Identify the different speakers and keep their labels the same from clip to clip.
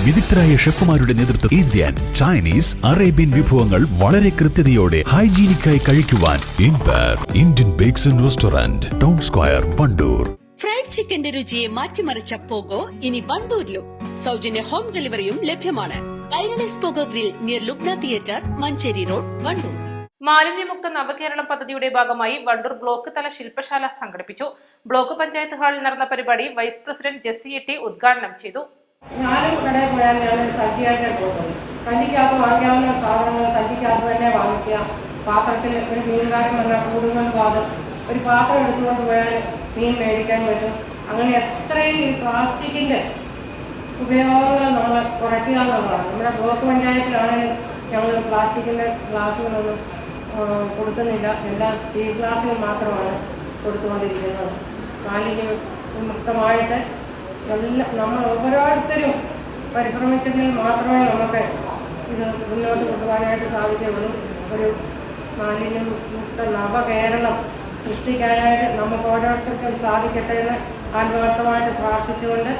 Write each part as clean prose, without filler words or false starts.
Speaker 1: വിദഗ്ധരായ ഷെഫുമാരുടെ നേതൃത്വത്തിൽ Indian, Chinese, Arabian വിഭവങ്ങൾ വളരെ കൃത്യതയോടെ ഹൈജീനിക്കായി കഴിക്കുവാൻ Indian bakes and restaurant, town square, Wandoor.
Speaker 2: Fried ചിക്കന്റെ രുചിയെ മാറ്റിമറിച്ച പോഗോ ഇനി വണ്ടൂരിലും. സൗജന്യ ഹോം ഡെലിവറിയും ലഭ്യമാണ്. Kairalis Pogo grill near Lubna theatre, Manjeri road, Wandoor.
Speaker 3: മാലിന്യമുക്ത നവകേരളം പദ്ധതിയുടെ ഭാഗമായി വണ്ടൂർ ബ്ലോക്ക് തല ശില്പശാല സംഘടിപ്പിച്ചു. ബ്ലോക്ക് പഞ്ചായത്ത് ഹാളിൽ നടന്ന പരിപാടി വൈസ് പ്രസിഡന്റ് ജെസ്സി എട്ടി ഉദ്ഘാടനം ചെയ്തു.
Speaker 4: ഞാനും കടയിൽ പോയാൽ ഞാൻ സഞ്ചിയായിട്ട് പോകുന്നത്. സഞ്ചിക്കകത്ത് വാങ്ങിക്കാവുന്ന സാധനങ്ങൾ സഞ്ചിക്കകത്ത് തന്നെ വാങ്ങിക്കുക. പാത്രത്തിൽ ഒരു മീൻകാരൻ വന്നാൽ കൂടുതൽ പാത്രം ഒരു പാത്രം എടുത്തുകൊണ്ട് പോയാൽ മീൻ മേടിക്കാൻ പറ്റും. അങ്ങനെ എത്രയും ഈ പ്ലാസ്റ്റിക്കിൻ്റെ ഉപയോഗങ്ങൾ നമ്മൾ കുറയ്ക്കുക എന്നുള്ളതാണ്. നമ്മുടെ ബ്ലോക്ക് പഞ്ചായത്തിലാണെങ്കിലും ഞങ്ങൾ പ്ലാസ്റ്റിക്കിൻ്റെ ഗ്ലാസ്സുകളൊന്നും കൊടുക്കുന്നില്ല. എല്ലാം സ്റ്റീൽ ഗ്ലാസ്സുകൾ മാത്രമാണ് കൊടുത്തുകൊണ്ടിരിക്കുന്നത്. മാലിന്യം മുക്തമായിട്ട് എല്ലാം നമ്മൾ ഓരോരുത്തരും പരിശ്രമിച്ചെങ്കിൽ മാത്രമേ നമുക്ക് ഇത് മുന്നോട്ട് കൊണ്ടുപോകാനായിട്ട് സാധിക്കുകയുള്ളൂ. ഒരു മാലിന്യം മുക്ത നവകേരളം സൃഷ്ടിക്കാനായിട്ട് നമുക്ക് ഓരോരുത്തർക്കും സാധിക്കട്ടെ എന്ന് ആത്മാർത്ഥമായിട്ട് പ്രാർത്ഥിച്ചുകൊണ്ട്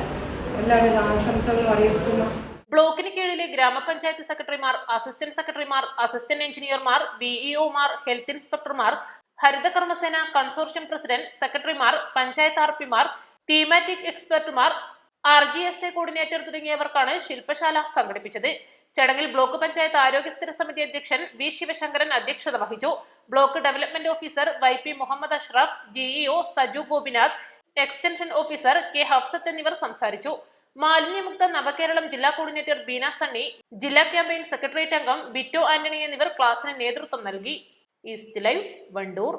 Speaker 4: എല്ലാവിധ ആശംസകളും അറിയിക്കുന്നു.
Speaker 3: ബ്ലോക്കിന് കീഴിലെ ഗ്രാമപഞ്ചായത്ത് സെക്രട്ടറിമാർ, അസിസ്റ്റന്റ് സെക്രട്ടറിമാർ, അസിസ്റ്റന്റ് എഞ്ചിനീയർമാർ, വിഇഒമാർ, health ഇൻസ്പെക്ടർമാർ, Haritha Karmasena consortium president, സെക്രട്ടറിമാർ, പഞ്ചായത്ത് ആർപിമാർ, തീമാറ്റിക് എക്സ്പെർട്ടുമാർ, RGSA കോർഡിനേറ്റർ തുടങ്ങിയവർക്കാണ് ശില്പശാല സംഘടിപ്പിച്ചത്. ചടങ്ങിൽ ബ്ലോക്ക് പഞ്ചായത്ത് ആരോഗ്യ സ്ഥിര സമിതി അധ്യക്ഷൻ വി ശിവശങ്കരൻ അധ്യക്ഷത വഹിച്ചു. Block development officer YP Muhammad Ashraf, GEO Saju Gopinath, extension officer K Hafsath എന്നിവർ സംസാരിച്ചു. മാലിന്യമുക്ത നവകേരളം ജില്ലാ കോർഡിനേറ്റർ ബീന സണ്ണി, ജില്ലാ ക്യാമ്പയിൻ സെക്രട്ടേറിയറ്റ് അംഗം ബിറ്റോ ആന്റണി എന്നിവർ ക്ലാസിന് നേതൃത്വം നൽകി. East live, Wandoor.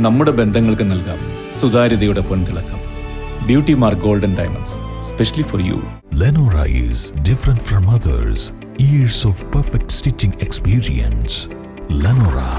Speaker 5: നമ്മുടെ ബന്ധങ്ങൾക്ക് നൽകാം സുതാര്യതയുടെ പൊൻതിളക്കം. Beauty mark golden diamonds, specially for you.
Speaker 1: Lenora is different from others. Years of perfect stitching experience. Lenora